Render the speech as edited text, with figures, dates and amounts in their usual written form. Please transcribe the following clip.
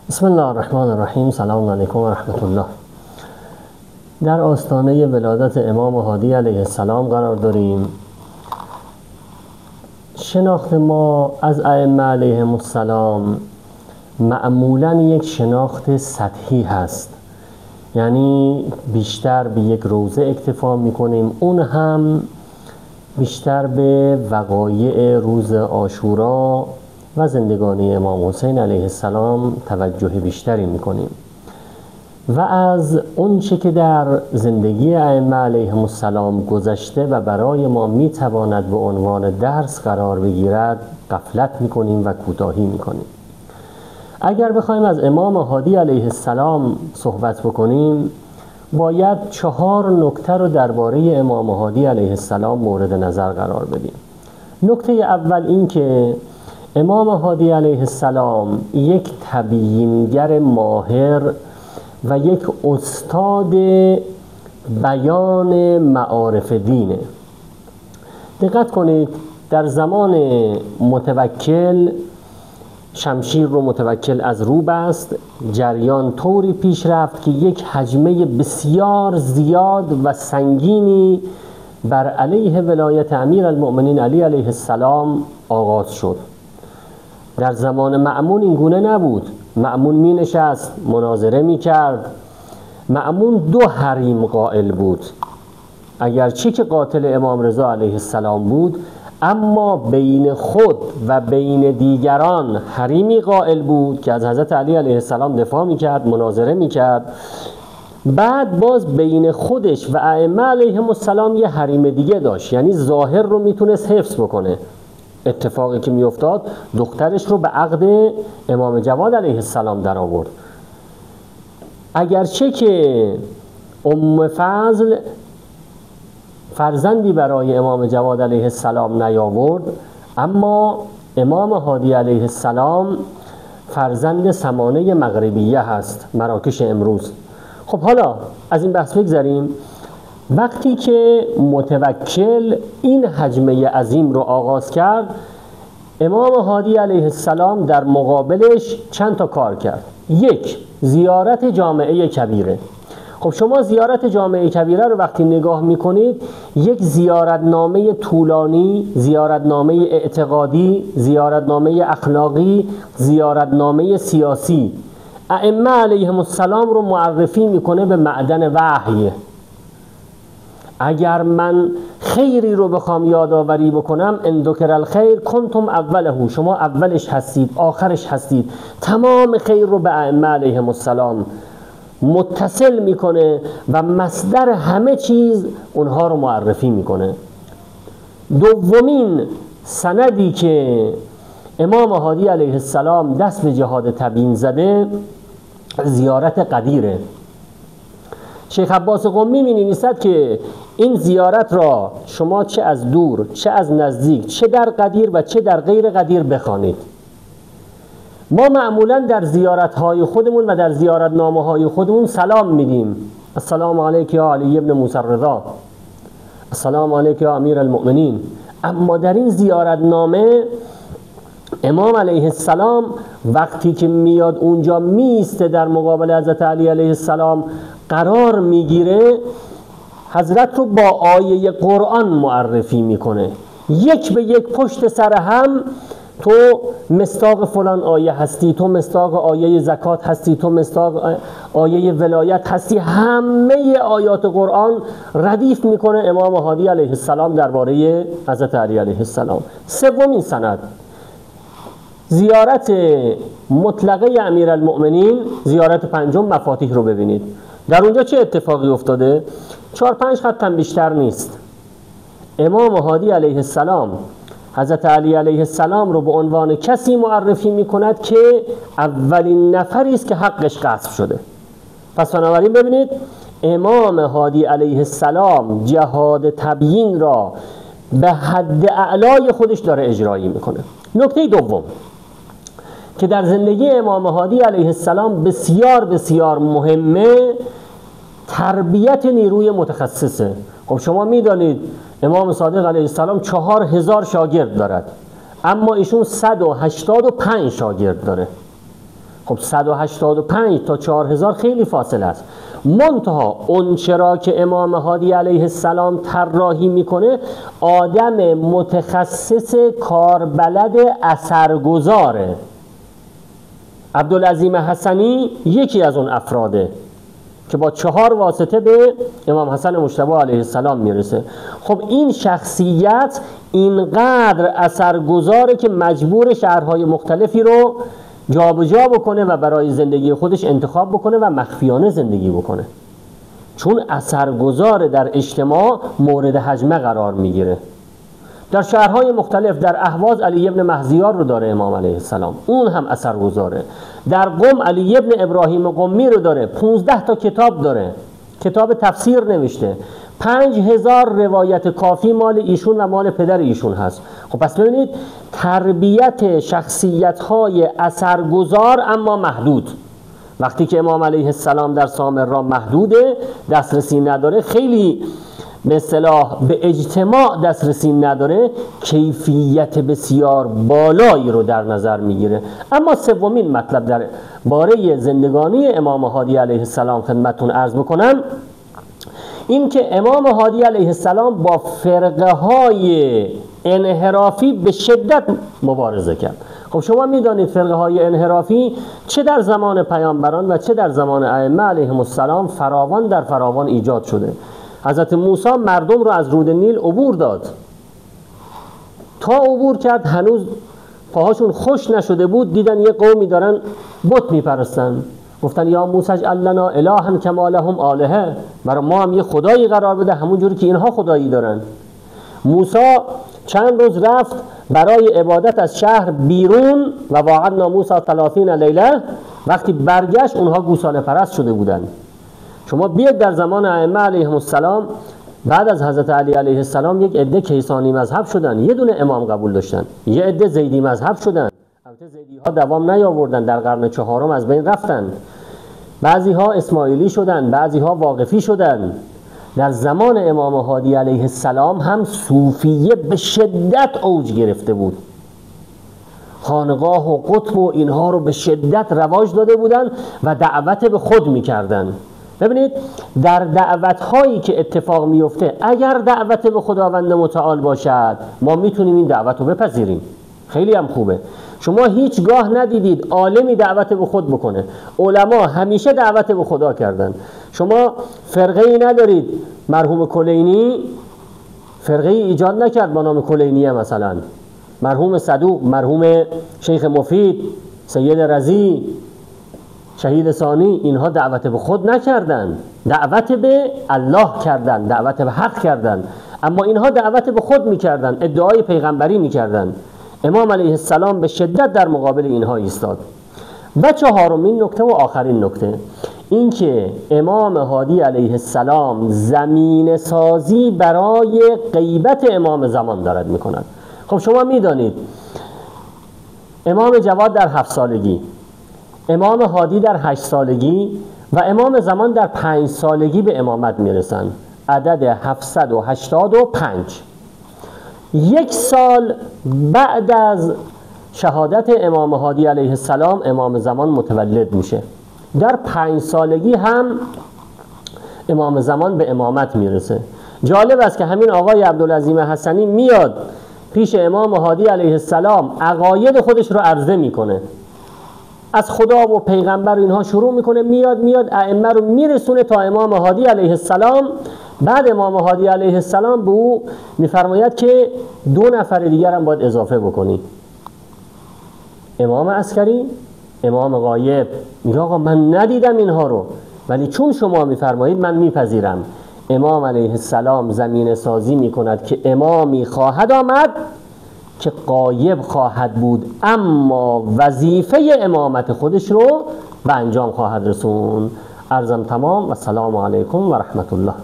بسم الله الرحمن الرحیم. سلام علیکم و رحمت الله. در آستانه ولادت امام هادی علیه السلام قرار داریم. شناخت ما از ائمه علیهم السلام معمولاً یک شناخت سطحی هست، یعنی بیشتر به یک روزه اکتفا میکنیم، اون هم بیشتر به وقایع روز عاشورا و زندگانی امام حسین علیه السلام توجه بیشتری میکنیم و از اون چه که در زندگی ائمه علیهم السلام گذشته و برای ما میتواند به عنوان درس قرار بگیرد غفلت میکنیم و کوتاهی میکنیم. اگر بخوایم از امام هادی علیه السلام صحبت بکنیم، باید 4 نکته رو درباره امام هادی علیه السلام مورد نظر قرار بدیم. نکته اول این که امام هادی علیه السلام یک تبیینگر ماهر و یک استاد بیان معارف دینه. دقت کنید، در زمان متوکل شمشیر رو متوکل از رو بست، جریان طوری پیش رفت که یک هجمه بسیار زیاد و سنگینی بر علیه ولایت امیرالمؤمنین علی علیه السلام آغاز شد. در زمان مأمون این گونه نبود. مأمون می نشست، مناظره می کرد. مأمون 2 حریم قائل بود، اگرچه که قاتل امام رضا علیه السلام بود، اما بین خود و بین دیگران حریمی قائل بود که از حضرت علی علیه السلام دفاع می کرد، مناظره می کرد. بعد باز بین خودش و ائمه علیهم السلام یه حریم دیگه داشت، یعنی ظاهر رو میتونست حفظ بکنه. اتفاقی که میافتاد، دخترش رو به عقد امام جواد علیه السلام در آورد. اگرچه که ام فضل فرزندی برای امام جواد علیه السلام نیاورد، اما امام هادی علیه السلام فرزند سمانه مغربیه هست، مراکش امروز. خب حالا از این بحث بگذریم. وقتی که متوکل این هجمه عظیم رو آغاز کرد، امام هادی علیه السلام در مقابلش چند تا کار کرد. 1. زیارت جامعه کبیره. خب شما زیارت جامعه کبیره رو وقتی نگاه میکنید، یک زیارتنامه طولانی، زیارتنامه اعتقادی، زیارتنامه اخلاقی، زیارتنامه سیاسی ائمه علیهم السلام رو معرفی میکنه به معدن وحی. اگر من خیری رو بخوام یادآوری بکنم، ان ذکر الخیر کنتم اوله، شما اولش هستید، آخرش هستید. تمام خیر رو به ائمه علیهم السلام متصل میکنه و مصدر همه چیز اونها رو معرفی میکنه. دومین سندی که امام هادی علیه السلام دست به جهاد تبیین زده، زیارت قدیره. شیخ عباس قمی می نویسد که این زیارت را شما چه از دور، چه از نزدیک، چه در قدیر و چه در غیر قدیر بخوانید. ما معمولا در زیارت‌های خودمون و در زیارتنامه‌های خودمون سلام میدیم. السلام علیک یا علی ابن موسی الرضا، السلام علیک یا امیر المؤمنین. اما در این زیارتنامه امام علیه السلام وقتی که میاد اونجا میسته در مقابل حضرت علی علیه السلام قرار میگیره، حضرت رو با آیه قرآن معرفی میکنه، یک به یک پشت سر هم. تو مصداق فلان آیه هستی، تو مصداق آیه زکات هستی، تو مصداق آیه ولایت هستی. همه آیات قرآن ردیف میکنه امام هادی علیه السلام درباره حضرت علی علیه السلام. سومین سند، زیارت مطلقه امیرالمؤمنین، زیارت 5 مفاتیح رو ببینید. در اونجا چه اتفاقی افتاده؟ 4-5 خط هم بیشتر نیست. امام هادی علیه السلام حضرت علی علیه السلام رو به عنوان کسی معرفی میکند که اولین نفری است که حقش غصب شده. پس بنابراین ببینید، امام هادی علیه السلام جهاد تبیین را به حد اعلای خودش داره اجرایی میکنه. نکته دوم که در زندگی امام هادی علیه السلام بسیار بسیار مهمه، تربیت نیروی متخصصه. خب شما میدانید امام صادق علیه السلام 4000 شاگرد دارد، اما ایشون 185 شاگرد داره. خب 185 تا 4000 خیلی فاصله است. منتها اونچه را که امام هادی علیه السلام طراحی میکنه آدم متخصص کاربلد اثرگذاره. عبدالعظیم حسنی یکی از اون افراده که با 4 واسطه به امام حسن مجتبی علیه السلام میرسه. خب این شخصیت اینقدر اثرگذاره که مجبور شهرهای مختلفی رو جابجا بکنه و برای زندگی خودش انتخاب بکنه و مخفیانه زندگی بکنه، چون اثرگذار در اجتماع مورد حجمه قرار میگیره. در شهرهای مختلف، در اهواز علی ابن مهزیار رو داره امام علیه السلام، اون هم اثرگذاره. در قم علی ابن ابراهیم قمی رو داره، 15 تا کتاب داره، کتاب تفسیر نوشته، 5000 روایت کافی مال ایشون و مال پدر ایشون هست. خب پس ببینید تربیت شخصیت‌های اثرگذار اما محدود. وقتی که امام علیه السلام در سامرا محدوده، دسترسی نداره، خیلی به اصطلاح به اجتماع دسترسی نداره، کیفیت بسیار بالایی رو در نظر میگیره. اما سومین مطلب در باره زندگانی امام هادی علیه السلام خدمتتون عرض بکنم، این که امام هادی علیه السلام با فرقه های انحرافی به شدت مبارزه کرد. خب شما میدانید فرقه های انحرافی چه در زمان پیامبران و چه در زمان ائمه علیهم السلام فراوان در فراوان ایجاد شده. حضرت موسی مردم رو از رود نیل عبور داد، تا عبور کرد هنوز پاهاشون خوش نشده بود، دیدن یه قومی دارن بت میپرستن، گفتن یا موسی اجعل لنا الها کما لهم آلهه، برای ما هم یه خدایی قرار بده همون جوری که اینها خدایی دارن. موسی چند روز رفت برای عبادت از شهر بیرون و وعدنا موسی 30 لیله، وقتی برگشت اونها گوساله پرست شده بودن. شما بیاید در زمان ائمه علیهم السلام بعد از حضرت علی علیه السلام یک عده کیسانی مذهب شدن، یه دونه امام قبول داشتن، یه عده زیدی مذهب شدن. البته زیدی ها دوام نیاوردن، در قرن 4 از بین رفتن. بعضی ها اسماعیلی شدن، بعضی ها واقفی شدن. در زمان امام هادی علیه السلام هم صوفیه به شدت اوج گرفته بود، خانقاه و قطب و اینها رو به شدت رواج داده بودن و دعوت به خود میکردن. ببینید در دعوت هایی که اتفاق میفته اگر دعوت به خداوند متعال باشد ما میتونیم این دعوت رو بپذیریم، خیلی هم خوبه. شما هیچگاه ندیدید عالمی دعوت به خود بکنه، علما همیشه دعوت به خدا کردن. شما فرقه ای ندارید، مرحوم کلینی فرقه ای ایجاد نکرد با نام کلینیه، مثلا مرحوم صدوق، مرحوم شیخ مفید، سید رضی، شهید ثانی، اینها دعوت به خود نکردن، دعوت به الله کردن، دعوت به حق کردن. اما اینها دعوت به خود میکردن، ادعای پیغمبری میکردن. امام علیه السلام به شدت در مقابل اینها ایستاد. و چهارمین نکته و آخرین نکته، این که امام هادی علیه السلام زمین سازی برای غیبت امام زمان دارد میکند. خب شما میدانید امام جواد در 7 سالگی، امام هادی در 8 سالگی و امام زمان در 5 سالگی به امامت میرسند، عدد 785. 1 سال بعد از شهادت امام هادی علیه السلام امام زمان متولد میشه. در 5 سالگی هم امام زمان به امامت میرسه. جالب است که همین آقای عبدالعظیم حسنی میاد پیش امام هادی علیه السلام عقاید خودش رو عرضه میکنه، از خدا و پیغمبر اینها شروع میکنه، میاد ائمه رو میرسونه تا امام هادی علیه السلام. بعد امام هادی علیه السلام به او میفرماید که 2 نفر دیگر هم باید اضافه بکنی، امام عسکری، امام غایب. میگه آقا من ندیدم اینها رو، ولی چون شما میفرمایید من میپذیرم. امام علیه السلام زمین سازی میکند که امامی خواهد آمد که غایب خواهد بود اما وظیفه امامت خودش رو به انجام خواهد رسون. عرضم تمام و السلام علیکم و رحمت الله.